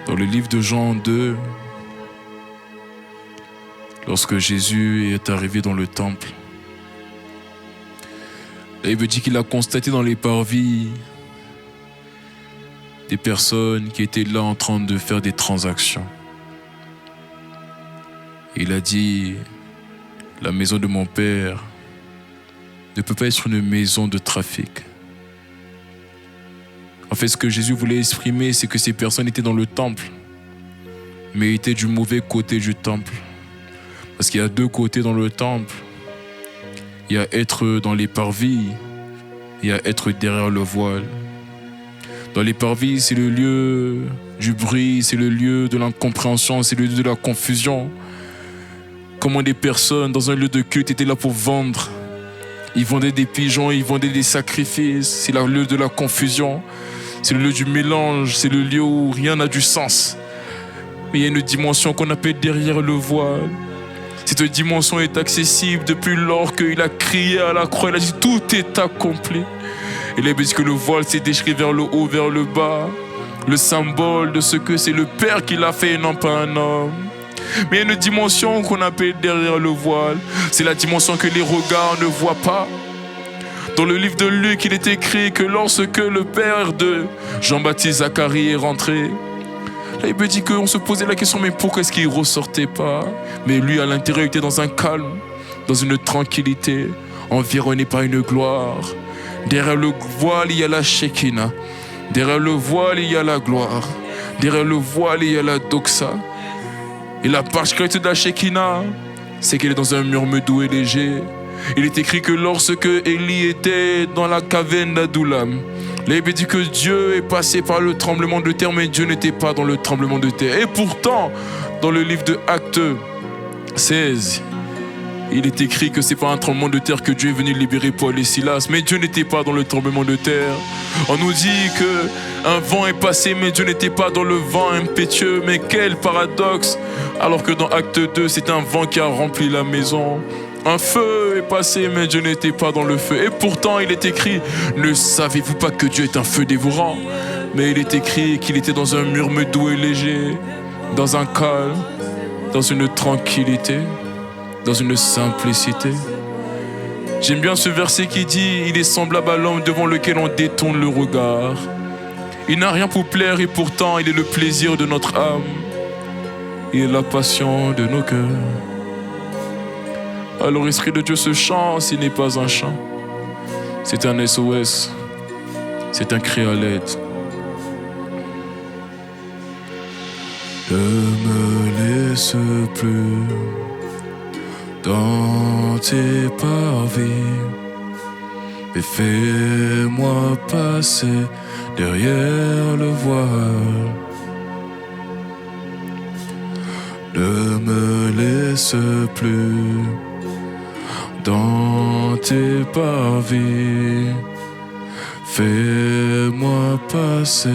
Dans le livre de Jean 2, lorsque Jésus est arrivé dans le temple, la Bible dit qu'il a constaté dans les parvis des personnes qui étaient là en train de faire des transactions. Il a dit, la maison de mon Père ne peut pas être une maison de trafic. En fait, ce que Jésus voulait exprimer, c'est que ces personnes étaient dans le temple, mais étaient du mauvais côté du temple. Parce qu'il y a deux côtés dans le temple. Il y a être dans les parvis, il y a être derrière le voile. Dans les parvis, c'est le lieu du bruit, c'est le lieu de l'incompréhension, c'est le lieu de la confusion. Comment des personnes dans un lieu de culte étaient là pour vendre. Ils vendaient des pigeons, ils vendaient des sacrifices. C'est le lieu de la confusion. C'est le lieu du mélange, c'est le lieu où rien n'a du sens. Mais il y a une dimension qu'on appelle derrière le voile. Cette dimension est accessible depuis lors qu'il a crié à la croix. Il a dit tout est accompli. Et là, il dit que le voile s'est déchiré vers le haut, vers le bas. Le symbole de ce que c'est le Père qui l'a fait et non pas un homme. Mais il y a une dimension qu'on appelle derrière le voile. C'est la dimension que les regards ne voient pas. Dans le livre de Luc, il est écrit que lorsque le père de Jean-Baptiste Zacharie est rentré, là, il me dit qu'on se posait la question, mais pourquoi est-ce qu'il ne ressortait pas? Mais lui, à l'intérieur, il était dans un calme, dans une tranquillité, environné par une gloire. Derrière le voile, il y a la Shekinah. Derrière le voile, il y a la gloire. Derrière le voile, il y a la doxa. Et la particularité de la Shekinah, c'est qu'elle est dans un murmure doux et léger. Il est écrit que lorsque Élie était dans la caverne d'Adoulam, là, il dit que Dieu est passé par le tremblement de terre, mais Dieu n'était pas dans le tremblement de terre. Et pourtant, dans le livre de Actes 16, il est écrit que c'est par un tremblement de terre que Dieu est venu libérer Paul et Silas. Mais Dieu n'était pas dans le tremblement de terre. On nous dit qu'un vent est passé, mais Dieu n'était pas dans le vent impétueux. Mais quel paradoxe! Alors que dans Acte 2, c'est un vent qui a rempli la maison. Un feu est passé, mais Dieu n'était pas dans le feu. Et pourtant, il est écrit, ne savez-vous pas que Dieu est un feu dévorant? Mais il est écrit qu'il était dans un murmure doux et léger, dans un calme, dans une tranquillité, dans une simplicité. J'aime bien ce verset qui dit, il est semblable à l'homme devant lequel on détourne le regard. Il n'a rien pour plaire et pourtant, il est le plaisir de notre âme. Il est la passion de nos cœurs. Alors l'Esprit de Dieu, ce chant, ce n'est pas un chant. C'est un SOS. C'est un cri à l'aide. Ne me laisse plus dans tes parvis, mais fais-moi passer derrière le voile. Ne me laisse plus dans tes parvis, fais-moi passer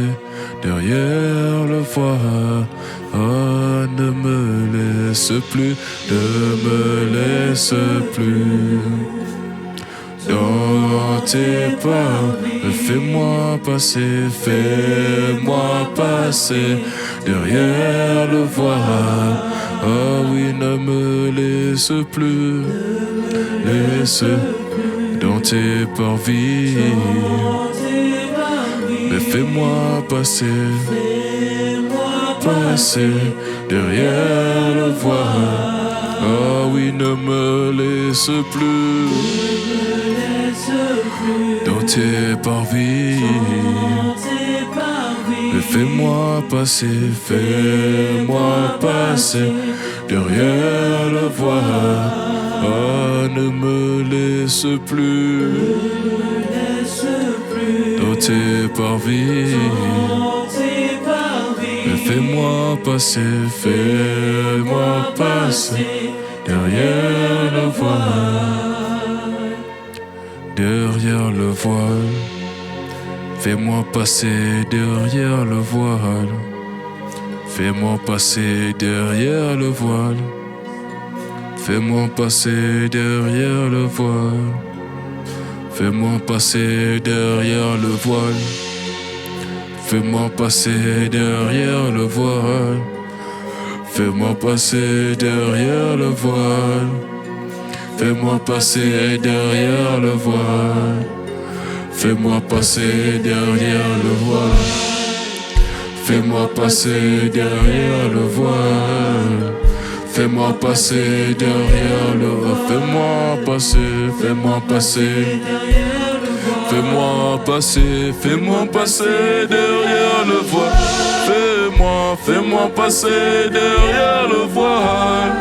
derrière le voile. Oh, ne me laisse plus, ne me laisse plus dans tes parvis, fais-moi passer derrière le voile. Oh oui, ne me laisse plus, laisse dans tes parvis, mais fais-moi passer derrière le voile. Oh oui, ne me laisse plus dans tes parvis, mais fais-moi passer derrière le voile. Oh, ne me laisse plus dans tes parvis, mais fais-moi passer derrière le voile. Derrière le voile, fais-moi passer derrière le voile. Fais-moi passer derrière le voile. Fais-moi passer derrière le voile. Fais-moi passer derrière le voile. Fais-moi passer derrière le voile. Fais-moi passer derrière le voile. Fais-moi passer derrière le voile. Fais-moi passer derrière le voile. Fais-moi passer derrière le voile. Fais-moi passer derrière le voile. Fais-moi passer derrière le voile. Fais-moi passer derrière le voile. Fais-moi passer derrière le voile.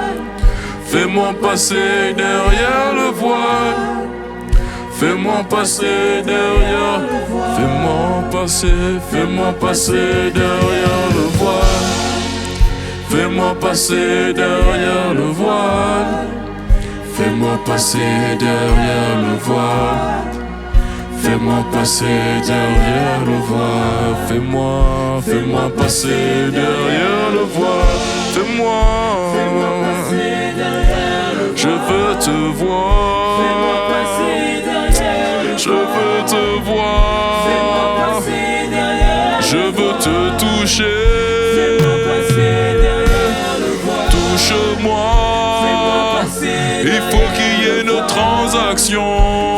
Fais-moi passer derrière le voile. Fais-moi passer derrière. Fais-moi passer derrière le voile. Fais-moi passer derrière le voile. Fais-moi passer derrière le voile. Fais-moi passer derrière le voile. Fais-moi passer derrière le voile. Fais-moi passer derrière le voile. Je veux te voir. Fais-moi passer derrière le voile. Je veux te voir. Fais-moi passer derrière le voile. Je veux te toucher. Fais-moi passer derrière le voile. Touche-moi. Fais-moi passer derrière. Il faut qu'il y ait une transaction.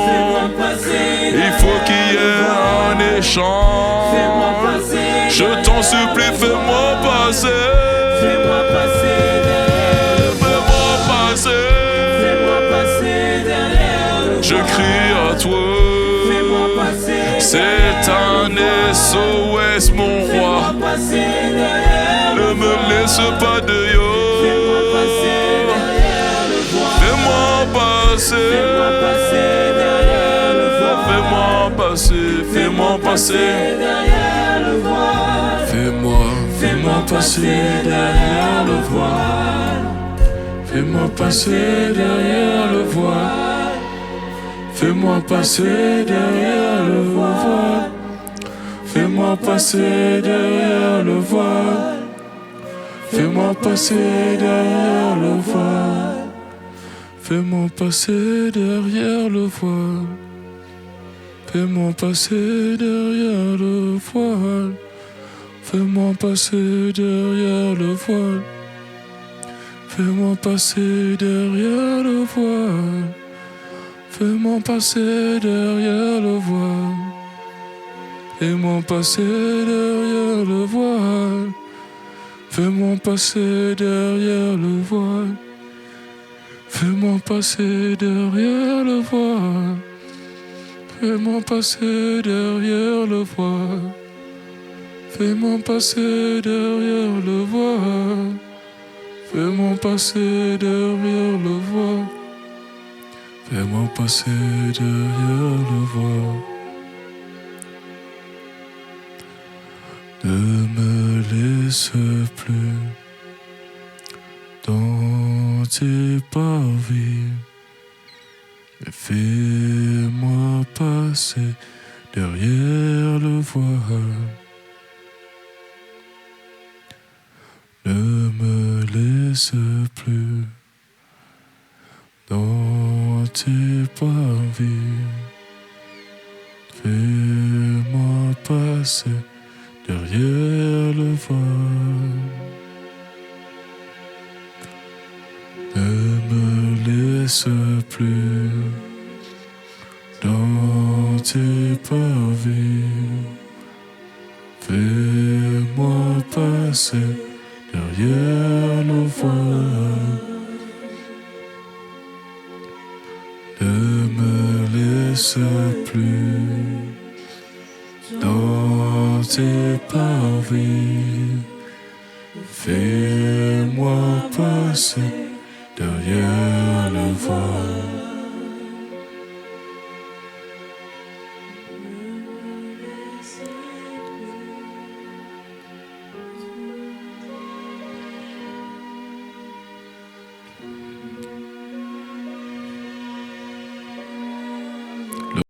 Fais-moi passer. Il faut qu'il y ait un échange. Fais-moi passer. Je t'en supplie, fais-moi passer. Fais-moi passer derrière le voile. Fais-moi passer. Fais-moi passer derrière le voile. Je crie à toi. Fais-moi passer. C'est un SOS, mon roi. Fais-moi passer derrière le voile. Ne me laisse pas de yo. Fais-moi passer derrière le voile. Fais-moi passer. Fais-moi passer derrière le voile. Fais-moi passer derrière le voile. Fais-moi passer derrière le voile. Fais-moi passer derrière le voile. Fais-moi passer derrière le voile. Fais-moi passer derrière le voile. Fais-moi passer derrière le voile. Fais-moi passer derrière le voile. Fais-moi passer derrière le voile. Fais-moi passer derrière le voile. Fais-moi passer derrière le voile. Fais-moi passer derrière le voile. Fais-moi passer derrière le voile. Fais-moi passer derrière le voile. Fais-moi passer derrière le voile. Fais-moi passer derrière le voile. Fais-moi passer derrière le voile. Fais-moi passer derrière le voile. Fais-moi passer derrière le voile. Ne me laisse plus dans tes parvis. Fais-moi passer derrière le voile. Ne me laisse plus dans tes parvis. Fais-moi passer derrière le voile. Ne me laisse plus dans tes parvis. Fais-moi passer derrière le voile. Ne me laisse plus dans tes parvis. Fais-moi passer derrière le voile.